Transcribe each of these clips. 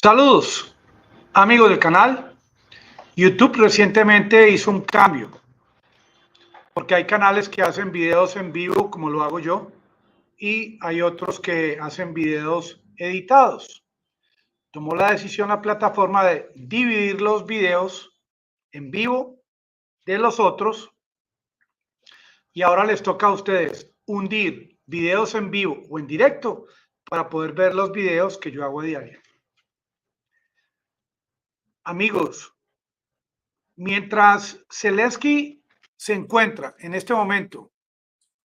Saludos, amigos del canal. YouTube recientemente hizo un cambio, porque hay canales que hacen videos en vivo, como lo hago yo, y hay otros que hacen videos editados. Tomó la decisión la plataforma de dividir los videos en vivo de los otros, y ahora les toca a ustedes hundir videos en vivo o en directo para poder ver los videos que yo hago a diario. Amigos, mientras Zelensky se encuentra en este momento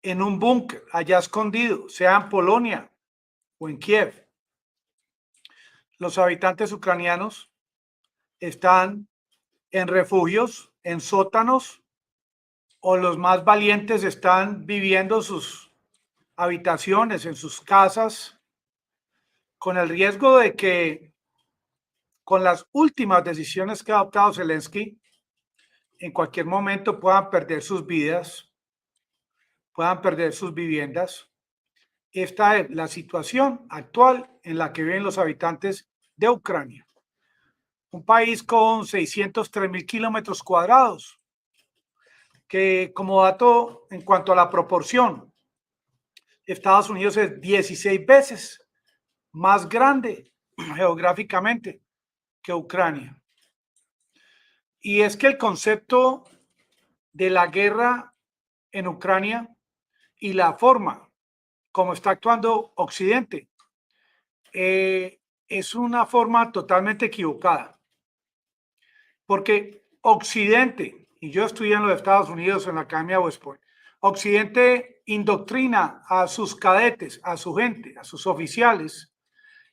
en un búnker allá escondido, sea en Polonia o en Kiev, los habitantes ucranianos están en refugios, en sótanos, o los más valientes están viviendo en sus habitaciones, en sus casas, con el riesgo de que con las últimas decisiones que ha adoptado Zelensky, en cualquier momento puedan perder sus vidas, puedan perder sus viviendas. Esta es la situación actual en la que viven los habitantes de Ucrania, un país con 603.000 kilómetros cuadrados, que como dato en cuanto a la proporción, Estados Unidos es 16 veces más grande geográficamente que Ucrania. Y es que el concepto de la guerra en Ucrania y la forma como está actuando Occidente es una forma totalmente equivocada, porque Occidente, y yo estudié en los Estados Unidos en la Academia West Point, Occidente indoctrina a sus cadetes, a su gente, a sus oficiales,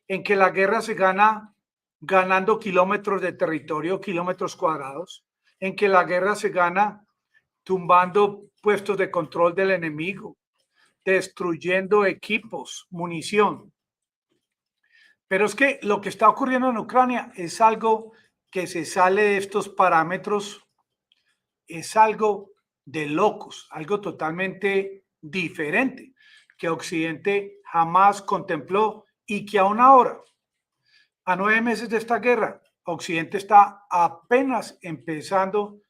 en que la guerra se gana ganando kilómetros de territorio, kilómetros cuadrados, en que la guerra se gana tumbando puestos de control del enemigo, destruyendo equipos, munición. Pero es que lo que está ocurriendo en Ucrania es algo que se sale de estos parámetros, es algo de locos, algo totalmente diferente que Occidente jamás contempló y que aún ahora, a 9 meses de esta guerra, Occidente está apenas empezando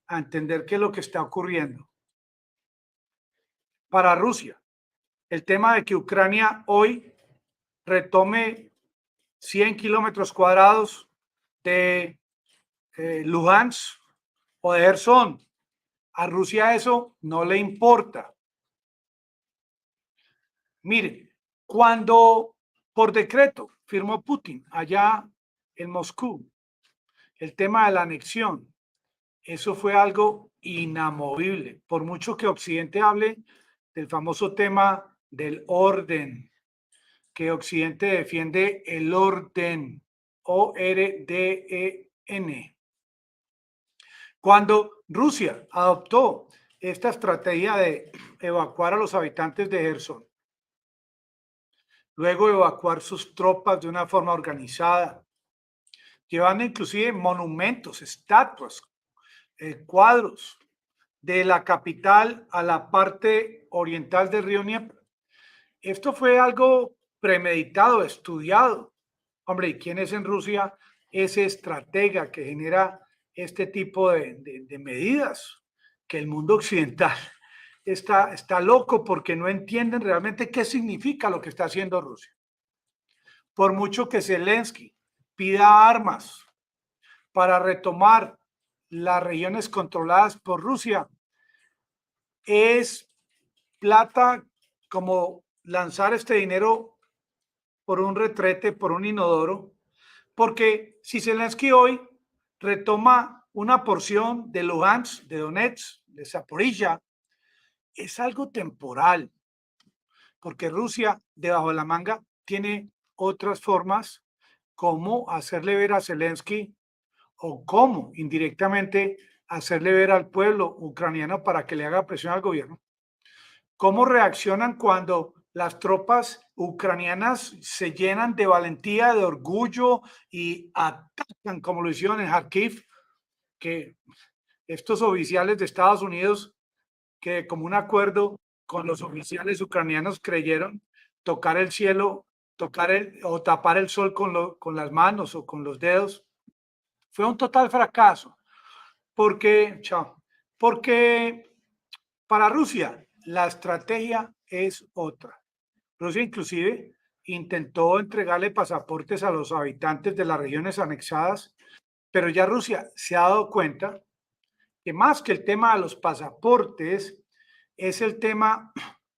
a entender qué es lo que está ocurriendo. Para Rusia, el tema de que Ucrania hoy retome 100 kilómetros cuadrados de Luhansk o de Gerson, a Rusia eso no le importa. Miren, cuando por decreto firmó Putin allá en Moscú el tema de la anexión, eso fue algo inamovible. Por mucho que Occidente hable del famoso tema del orden, que Occidente defiende el orden, O-R-D-E-N. Cuando Rusia adoptó esta estrategia de evacuar a los habitantes de Gerson, luego evacuar sus tropas de una forma organizada, llevando inclusive monumentos, estatuas, cuadros de la capital a la parte oriental del río Dnieper. Esto fue algo premeditado, estudiado. Hombre, ¿y quién es en Rusia ese estratega que genera este tipo de medidas? Que el mundo occidental está loco porque no entienden realmente qué significa lo que está haciendo Rusia. Por mucho que Zelensky pida armas para retomar las regiones controladas por Rusia, es plata como lanzar este dinero por un retrete, por un inodoro, porque si Zelensky hoy retoma una porción de Luhansk, de Donetsk, de Zaporilla, es algo temporal, porque Rusia, debajo de la manga, tiene otras formas como hacerle ver a Zelensky o cómo indirectamente hacerle ver al pueblo ucraniano para que le haga presión al gobierno. ¿Cómo reaccionan cuando las tropas ucranianas se llenan de valentía, de orgullo y atacan, como lo hicieron en Kharkiv, que estos oficiales de Estados Unidos, que como un acuerdo con los oficiales ucranianos creyeron tocar el cielo o tapar el sol con las manos o con los dedos. Fue un total fracaso porque para Rusia la estrategia es otra. Rusia inclusive intentó entregarle pasaportes a los habitantes de las regiones anexadas, pero ya Rusia se ha dado cuenta que más que el tema de los pasaportes es el tema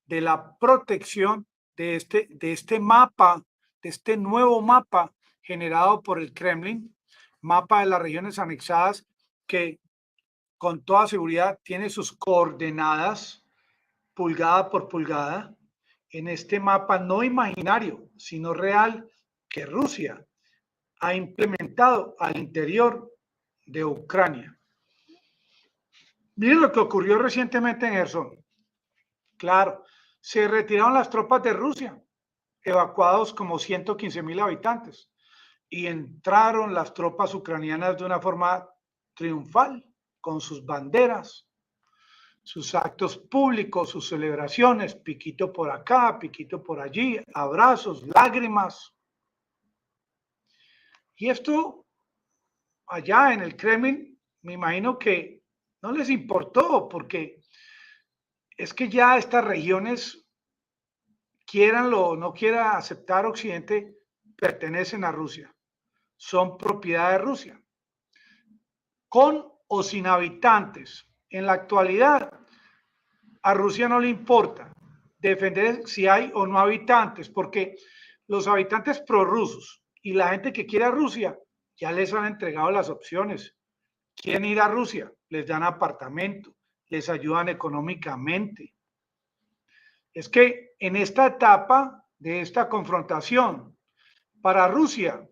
de la protección de este mapa, de este nuevo mapa generado por el Kremlin, mapa de las regiones anexadas que con toda seguridad tiene sus coordenadas pulgada por pulgada en este mapa no imaginario, sino real que Rusia ha implementado al interior de Ucrania. Miren lo que ocurrió recientemente en Gerson. Claro, se retiraron las tropas de Rusia, evacuados como 115,000 habitantes, y entraron las tropas ucranianas de una forma triunfal, con sus banderas, sus actos públicos, sus celebraciones, piquito por acá, piquito por allí, abrazos, lágrimas. Y esto allá en el Kremlin, me imagino que no les importó, porque es que ya estas regiones, quieranlo o no quiera aceptar Occidente, pertenecen a Rusia, son propiedad de Rusia, con o sin habitantes. En la actualidad, a Rusia no le importa defender si hay o no habitantes, porque los habitantes prorrusos y la gente que quiere a Rusia ya les han entregado las opciones. Quieren ir a Rusia, les dan apartamento, les ayudan económicamente. Es que en esta etapa de esta confrontación, para Rusia,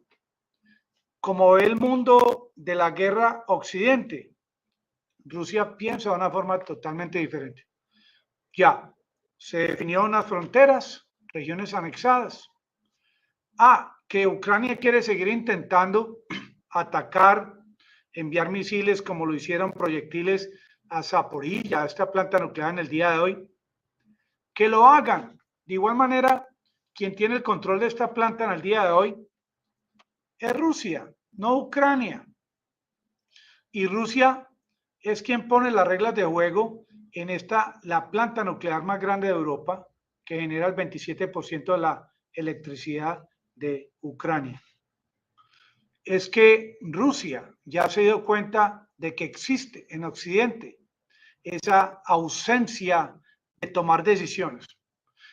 como ve el mundo de la guerra Occidente, Rusia piensa de una forma totalmente diferente. Ya, se definieron unas fronteras, regiones anexadas. Que Ucrania quiere seguir intentando atacar, enviar misiles como lo hicieron proyectiles a Zaporilla, a esta planta nuclear en el día de hoy. Que lo hagan. De igual manera, quien tiene el control de esta planta en el día de hoy es Rusia, no Ucrania. Y Rusia es quien pone las reglas de juego en la planta nuclear más grande de Europa, que genera el 27% de la electricidad de Ucrania. Es que Rusia ya se dio cuenta de que existe en Occidente esa ausencia de tomar decisiones,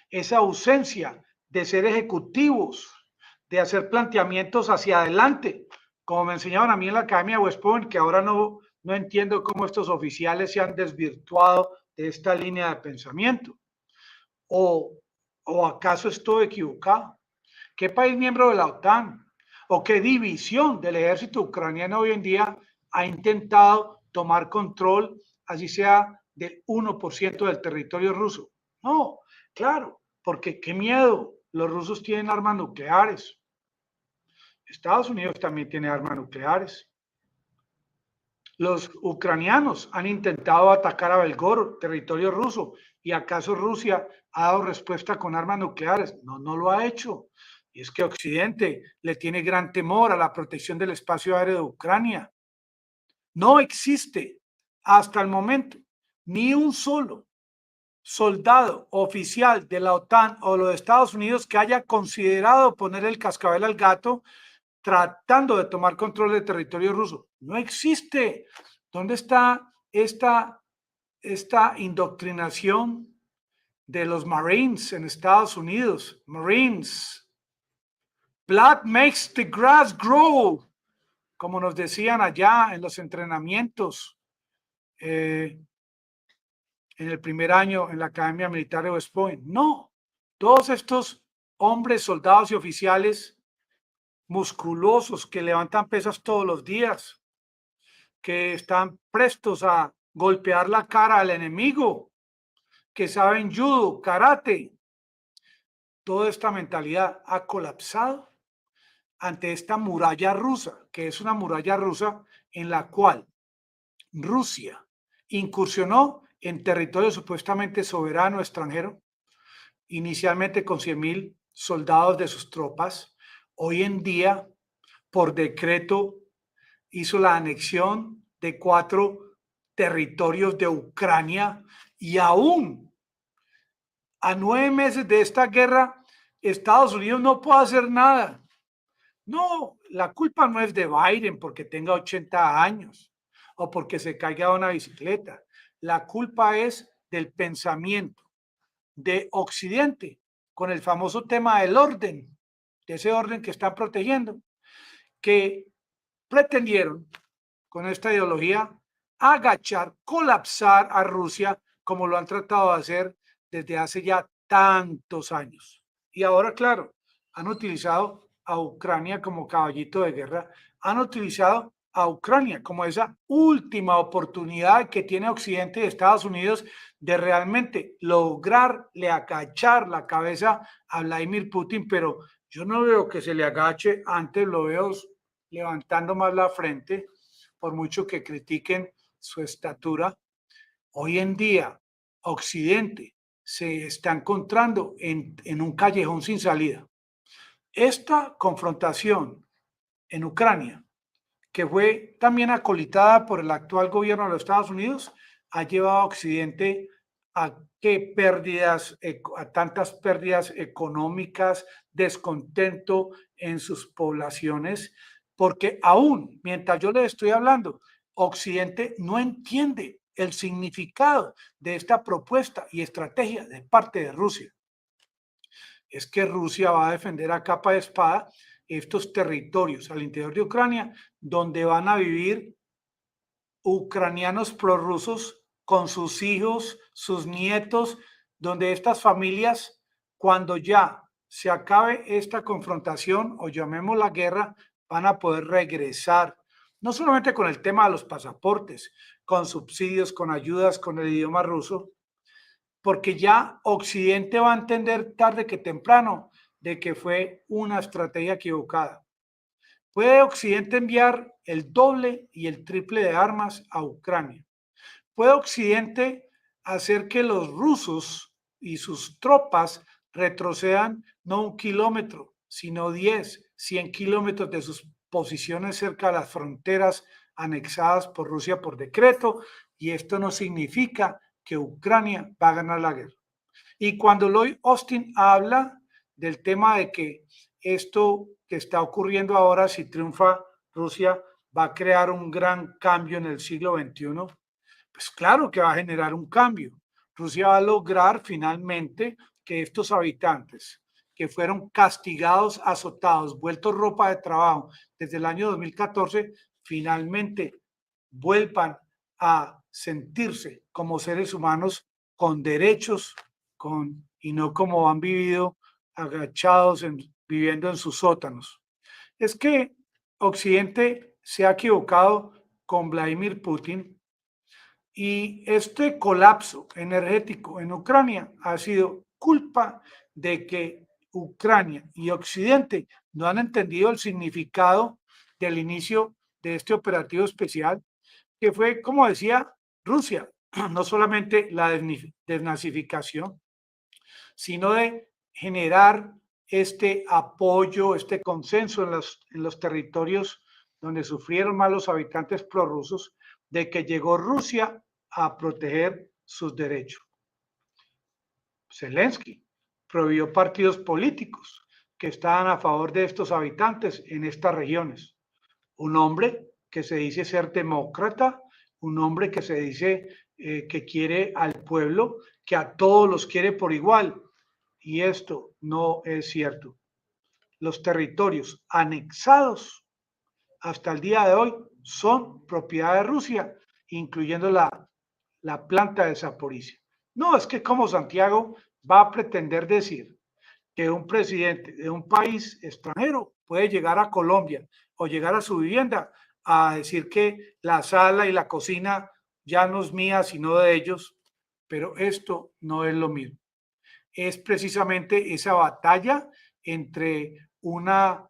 esa ausencia de ser ejecutivos, de hacer planteamientos hacia adelante, como me enseñaban a mí en la Academia de West Point, que ahora no entiendo cómo estos oficiales se han desvirtuado de esta línea de pensamiento. ¿O acaso estoy equivocado? ¿Qué país miembro de la OTAN o qué división del ejército ucraniano hoy en día ha intentado tomar control, así sea del 1% del territorio ruso? No, claro, porque qué miedo, los rusos tienen armas nucleares. Estados Unidos también tiene armas nucleares. Los ucranianos han intentado atacar a Belgorod, territorio ruso, y acaso Rusia ha dado respuesta con armas nucleares. No, no lo ha hecho. Y es que Occidente le tiene gran temor a la protección del espacio aéreo de Ucrania. No existe hasta el momento ni un solo soldado oficial de la OTAN o de los Estados Unidos que haya considerado poner el cascabel al gato tratando de tomar control del territorio ruso. No existe. ¿Dónde está esta indoctrinación de los Marines en Estados Unidos? Marines. Blood makes the grass grow, como nos decían allá en los entrenamientos en el primer año en la Academia Militar de West Point. No, todos estos hombres, soldados y oficiales musculosos que levantan pesas todos los días, que están prestos a golpear la cara al enemigo, que saben judo, karate. Toda esta mentalidad ha colapsado ante esta muralla rusa, que es una muralla rusa en la cual Rusia incursionó en territorio supuestamente soberano extranjero, inicialmente con 100,000 soldados de sus tropas. Hoy en día, por decreto, hizo la anexión de 4 territorios de Ucrania y aún a 9 meses de esta guerra, Estados Unidos no puede hacer nada. No, la culpa no es de Biden porque tenga 80 años o porque se caiga de una bicicleta. La culpa es del pensamiento de Occidente con el famoso tema del orden, de ese orden que están protegiendo, que pretendieron con esta ideología agachar, colapsar a Rusia como lo han tratado de hacer desde hace ya tantos años. Y ahora, claro, han utilizado a Ucrania como caballito de guerra, han utilizado a Ucrania como esa última oportunidad que tiene Occidente y Estados Unidos de realmente lograrle agachar la cabeza a Vladimir Putin, pero yo no veo que se le agache, antes lo veo levantando más la frente, por mucho que critiquen su estatura. Hoy en día, Occidente se está encontrando en un callejón sin salida. Esta confrontación en Ucrania, que fue también acolitada por el actual gobierno de los Estados Unidos, ha llevado a Occidente a tantas pérdidas económicas, descontento en sus poblaciones, porque aún mientras yo les estoy hablando, Occidente no entiende el significado de esta propuesta y estrategia de parte de Rusia. Es que Rusia va a defender a capa de espada estos territorios al interior de Ucrania, donde van a vivir ucranianos prorrusos con sus hijos, sus nietos, donde estas familias, cuando ya se acabe esta confrontación o llamemos la guerra, van a poder regresar, no solamente con el tema de los pasaportes, con subsidios, con ayudas, con el idioma ruso, porque ya Occidente va a entender tarde que temprano de que fue una estrategia equivocada. Puede Occidente enviar el doble y el triple de armas a Ucrania. Puede Occidente hacer que los rusos y sus tropas retrocedan no 1 kilómetro, sino 10, 100 kilómetros de sus posiciones cerca de las fronteras anexadas por Rusia por decreto, y esto no significa que Ucrania va a ganar la guerra. Y cuando Lloyd Austin habla del tema de que esto que está ocurriendo ahora, si triunfa Rusia, va a crear un gran cambio en el siglo XXI, pues claro que va a generar un cambio. Rusia va a lograr finalmente que estos habitantes que fueron castigados, azotados, vueltos ropa de trabajo desde el año 2014, finalmente vuelvan a sentirse como seres humanos con derechos y no como han vivido agachados, viviendo en sus sótanos. Es que Occidente se ha equivocado con Vladimir Putin y este colapso energético en Ucrania ha sido culpa de que Ucrania y Occidente no han entendido el significado del inicio de este operativo especial, que fue, como decía Rusia, no solamente la desnazificación, sino de generar este apoyo, este consenso en los territorios donde sufrieron más los habitantes prorrusos, de que llegó Rusia a proteger sus derechos. Zelensky prohibió partidos políticos que estaban a favor de estos habitantes en estas regiones. Un hombre que se dice ser demócrata, un hombre que se dice que quiere al pueblo, que a todos los quiere por igual. Y esto no es cierto. Los territorios anexados hasta el día de hoy son propiedad de Rusia, incluyendo la planta de Zaporizhia. No, es que como Santiago va a pretender decir que un presidente de un país extranjero puede llegar a Colombia o llegar a su vivienda a decir que la sala y la cocina ya no es mía, sino de ellos, pero esto no es lo mismo. Es precisamente esa batalla entre una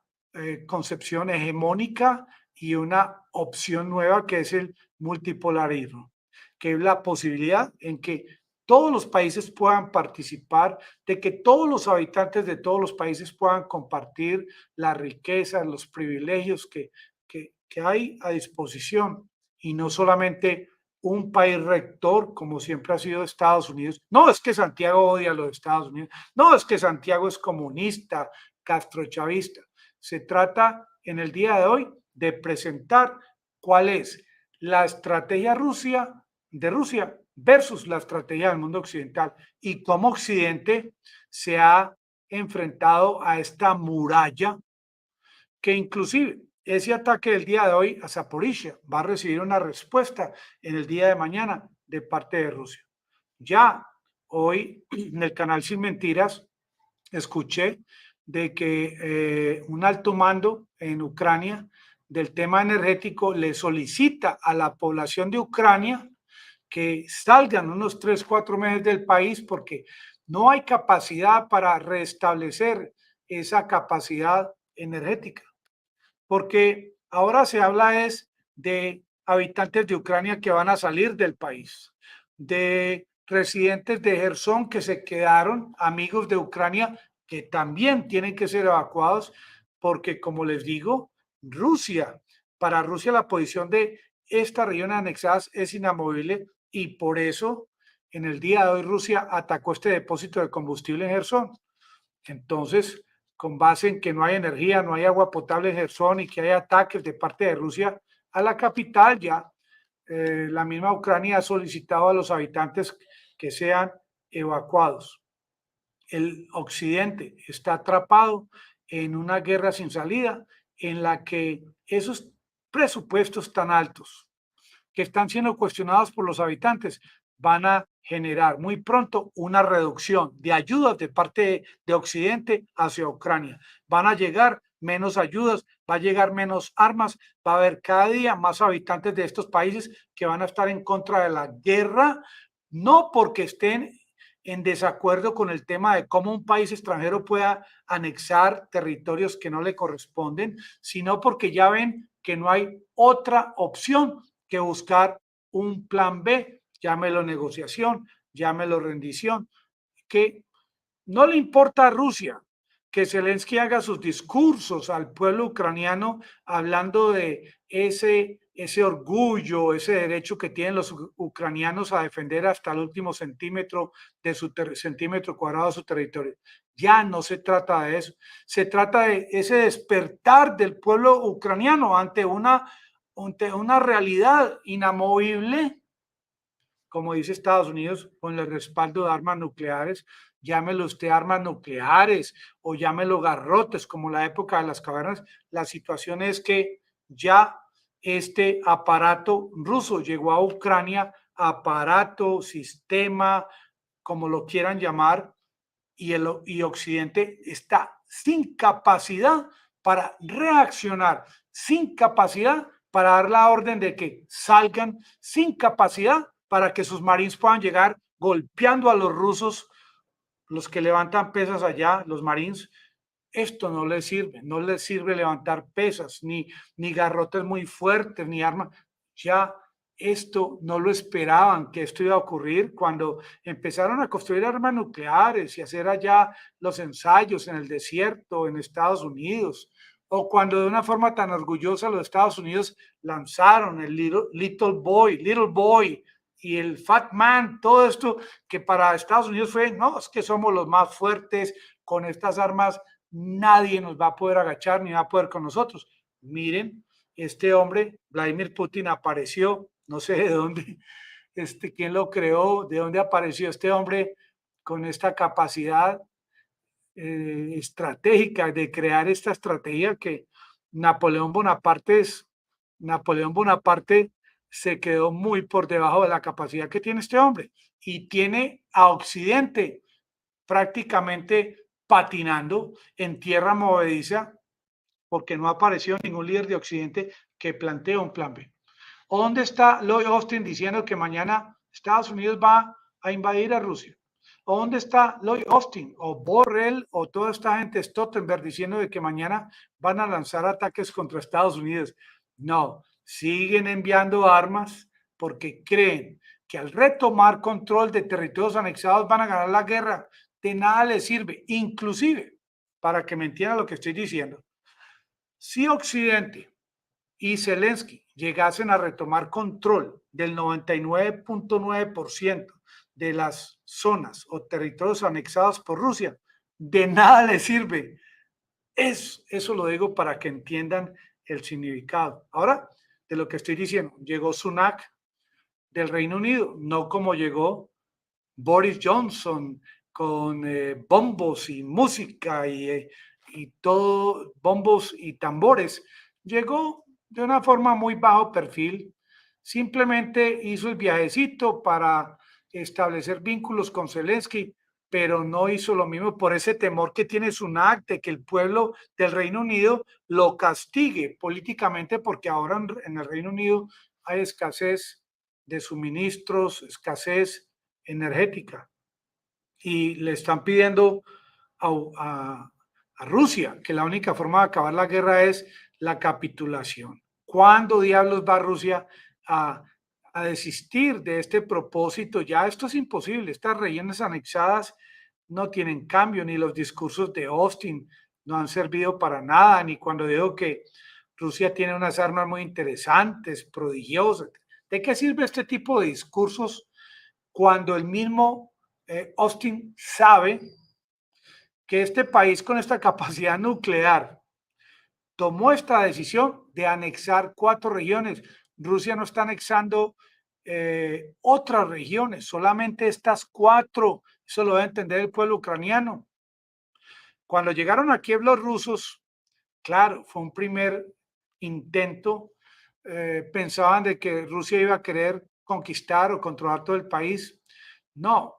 concepción hegemónica y una opción nueva que es el multipolarismo, que es la posibilidad en que todos los países puedan participar, de que todos los habitantes de todos los países puedan compartir las riquezas, los privilegios que hay a disposición y no solamente un país rector como siempre ha sido Estados Unidos. No es que Santiago odia a los Estados Unidos, no es que Santiago es comunista, castrochavista. Se trata en el día de hoy de presentar cuál es la estrategia de Rusia versus la estrategia del mundo occidental y cómo Occidente se ha enfrentado a esta muralla que inclusive ese ataque del día de hoy a Zaporizhia va a recibir una respuesta en el día de mañana de parte de Rusia. Ya hoy en el canal Sin Mentiras escuché de que un alto mando en Ucrania del tema energético le solicita a la población de Ucrania que salgan unos 3, 4 meses del país porque no hay capacidad para restablecer esa capacidad energética. Porque ahora se habla es de habitantes de Ucrania que van a salir del país, de residentes de Gerson que se quedaron, amigos de Ucrania que también tienen que ser evacuados, porque como les digo, para Rusia la posición de esta región anexadas es inamovible y por eso en el día de hoy Rusia atacó este depósito de combustible en Gerson. Entonces, con base en que no hay energía, no hay agua potable en Gerson y que hay ataques de parte de Rusia a la capital, ya la misma Ucrania ha solicitado a los habitantes que sean evacuados. El occidente está atrapado en una guerra sin salida en la que esos presupuestos tan altos que están siendo cuestionados por los habitantes van a generar muy pronto una reducción de ayudas de parte de Occidente hacia Ucrania. Van a llegar menos ayudas, va a llegar menos armas, va a haber cada día más habitantes de estos países que van a estar en contra de la guerra, no porque estén en desacuerdo con el tema de cómo un país extranjero pueda anexar territorios que no le corresponden, sino porque ya ven que no hay otra opción que buscar un plan B, llámelo negociación, llámelo rendición, que no le importa a Rusia que Zelensky haga sus discursos al pueblo ucraniano hablando de ese orgullo, ese derecho que tienen los ucranianos a defender hasta el último centímetro de su centímetro cuadrado de su territorio. Ya no se trata de eso, se trata de ese despertar del pueblo ucraniano ante una realidad inamovible, como dice Estados Unidos, con el respaldo de armas nucleares, llámelo usted armas nucleares o llámelo garrotes, como la época de las cavernas. La situación es que ya este aparato ruso llegó a Ucrania, aparato, sistema, como lo quieran llamar, y Occidente está sin capacidad para reaccionar, sin capacidad para dar la orden de que salgan, sin capacidad para que sus marines puedan llegar golpeando a los rusos, los que levantan pesas allá, los marines. Esto no les sirve, no les sirve levantar pesas, ni garrotes muy fuertes, ni armas. Ya esto no lo esperaban que esto iba a ocurrir cuando empezaron a construir armas nucleares y hacer allá los ensayos en el desierto, en Estados Unidos, o cuando de una forma tan orgullosa los Estados Unidos lanzaron el Little Boy y el Fat Man, todo esto que para Estados Unidos fue, no, es que somos los más fuertes con estas armas, nadie nos va a poder agachar ni va a poder con nosotros. Miren, este hombre, Vladimir Putin, apareció, no sé de dónde, quién lo creó, de dónde apareció este hombre con esta capacidad estratégica de crear esta estrategia que Napoleón Bonaparte se quedó muy por debajo de la capacidad que tiene este hombre y tiene a Occidente prácticamente patinando en tierra movediza porque no apareció ningún líder de Occidente que plantee un plan B. ¿O dónde está Lloyd Austin diciendo que mañana Estados Unidos va a invadir a Rusia? ¿O dónde está Lloyd Austin o Borrell o toda esta gente Stoltenberg diciendo de que mañana van a lanzar ataques contra Estados Unidos? No, siguen enviando armas porque creen que al retomar control de territorios anexados van a ganar la guerra, de nada les sirve. Inclusive, para que me entiendan lo que estoy diciendo, si Occidente y Zelensky llegasen a retomar control del 99.9% de las zonas o territorios anexados por Rusia, de nada les sirve. Eso lo digo para que entiendan el significado. Ahora, de lo que estoy diciendo, llegó Sunak del Reino Unido, no como llegó Boris Johnson con bombos y música y todo, bombos y tambores. Llegó de una forma muy bajo perfil, simplemente hizo el viajecito para establecer vínculos con Zelensky, pero no hizo lo mismo por ese temor que tiene Sunak de que el pueblo del Reino Unido lo castigue políticamente, porque ahora en el Reino Unido hay escasez de suministros, escasez energética, y le están pidiendo a Rusia que la única forma de acabar la guerra es la capitulación. ¿Cuándo diablos va Rusia a desistir de este propósito? Ya esto es imposible. Estas regiones anexadas no tienen cambio, ni los discursos de Austin no han servido para nada, ni cuando digo que Rusia tiene unas armas muy interesantes, prodigiosas. ¿De qué sirve este tipo de discursos cuando el mismo Austin sabe que este país con esta capacidad nuclear tomó esta decisión de anexar 4 regiones? Rusia no está anexando otras regiones, solamente estas 4. Eso lo debe entender el pueblo ucraniano. Cuando llegaron a Kiev los rusos, claro, fue un primer intento. Pensaban de que Rusia iba a querer conquistar o controlar todo el país. No,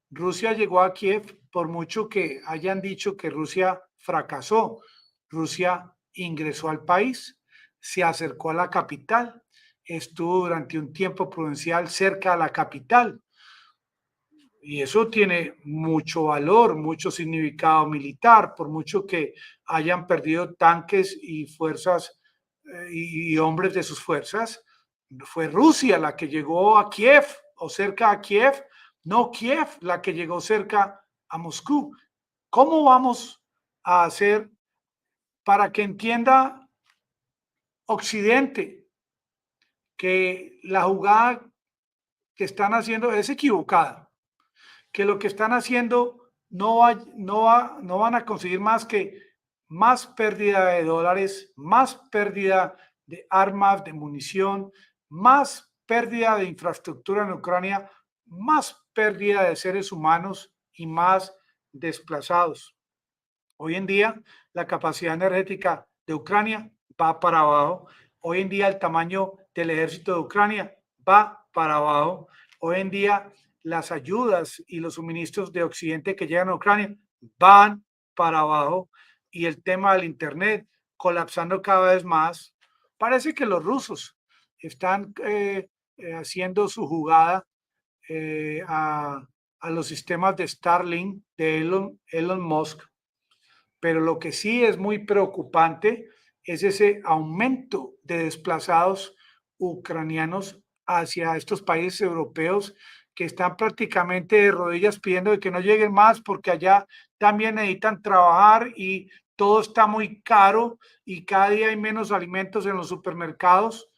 Rusia llegó a Kiev, por mucho que hayan dicho que Rusia fracasó. Rusia ingresó al país, se acercó a la capital, estuvo durante un tiempo prudencial cerca a la capital. Y eso tiene mucho valor, mucho significado militar, por mucho que hayan perdido tanques y fuerzas y hombres de sus fuerzas. Fue Rusia la que llegó a Kiev o cerca a Kiev, no Kiev la que llegó cerca a Moscú. ¿Cómo vamos a hacer para que entienda Occidente que la jugada que están haciendo es equivocada? Que lo que están haciendo no van a conseguir más que más pérdida de dólares, más pérdida de armas, de munición, más pérdida de infraestructura en Ucrania, más pérdida de seres humanos y más desplazados. Hoy en día la capacidad energética de Ucrania va para abajo. Hoy en día el tamaño del ejército de Ucrania va para abajo. Hoy en día las ayudas y los suministros de Occidente que llegan a Ucrania van para abajo, y el tema del Internet colapsando cada vez más. Parece que los rusos están haciendo su jugada eh, a, a, los sistemas de Starlink de Elon Musk, pero lo que sí es muy preocupante es ese aumento de desplazados ucranianos hacia estos países europeos, que están prácticamente de rodillas pidiendo de que no lleguen más porque allá también necesitan trabajar y todo está muy caro y cada día hay menos alimentos en los supermercados.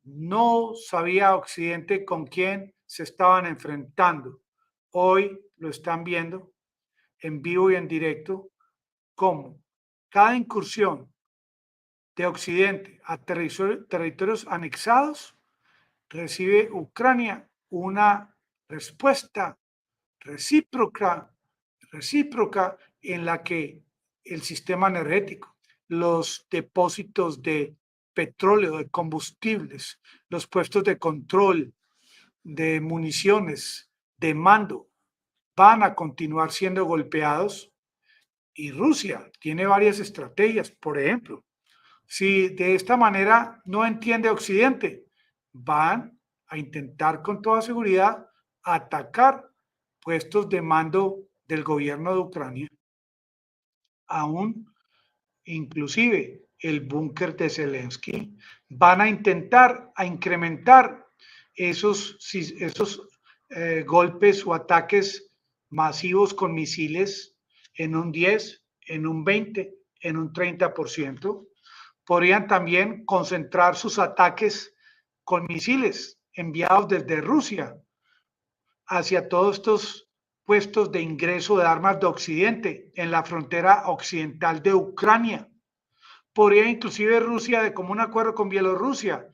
No sabía Occidente con quién se estaban enfrentando. Hoy lo están viendo en vivo y en directo, cómo cada incursión de Occidente a territorios anexados recibe Ucrania una respuesta recíproca, recíproca, en la que el sistema energético, los depósitos de petróleo, de combustibles, los puestos de control, de municiones, de mando, van a continuar siendo golpeados. Y Rusia tiene varias estrategias. Por ejemplo, si de esta manera no entiende Occidente, van a intentar con toda seguridad atacar puestos de mando del gobierno de Ucrania, aún inclusive el búnker de Zelensky. Van a intentar a incrementar esos golpes o ataques masivos con misiles en un 10, en un 20, en un 30%. Podrían también concentrar sus ataques con misiles enviados desde Rusia hacia todos estos puestos de ingreso de armas de Occidente en la frontera occidental de Ucrania. Podría inclusive Rusia, de común acuerdo con Bielorrusia,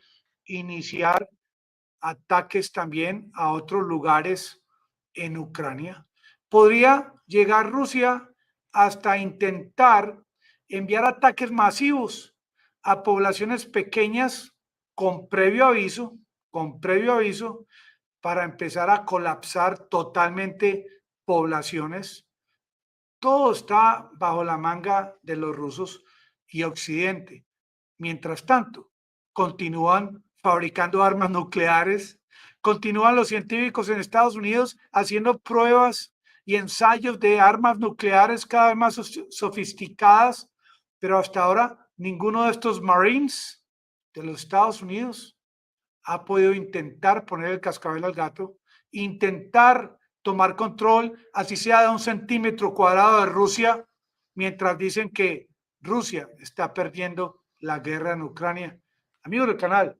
iniciar ataques también a otros lugares en Ucrania. Podría llegar Rusia hasta intentar enviar ataques masivos a poblaciones pequeñas con previo aviso, para empezar a colapsar totalmente poblaciones. Todo está bajo la manga de los rusos y Occidente. Mientras tanto, continúan fabricando armas nucleares, continúan los científicos en Estados Unidos haciendo pruebas y ensayos de armas nucleares cada vez más sofisticadas, pero hasta ahora ninguno de estos Marines de los Estados Unidos ha podido intentar poner el cascabel al gato, intentar tomar control, así sea de 1 centímetro cuadrado de Rusia, mientras dicen que Rusia está perdiendo la guerra en Ucrania. Amigos del canal,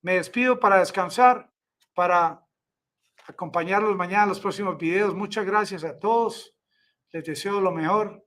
me despido para descansar, para acompañarlos mañana en los próximos videos. Muchas gracias a todos. Les deseo lo mejor.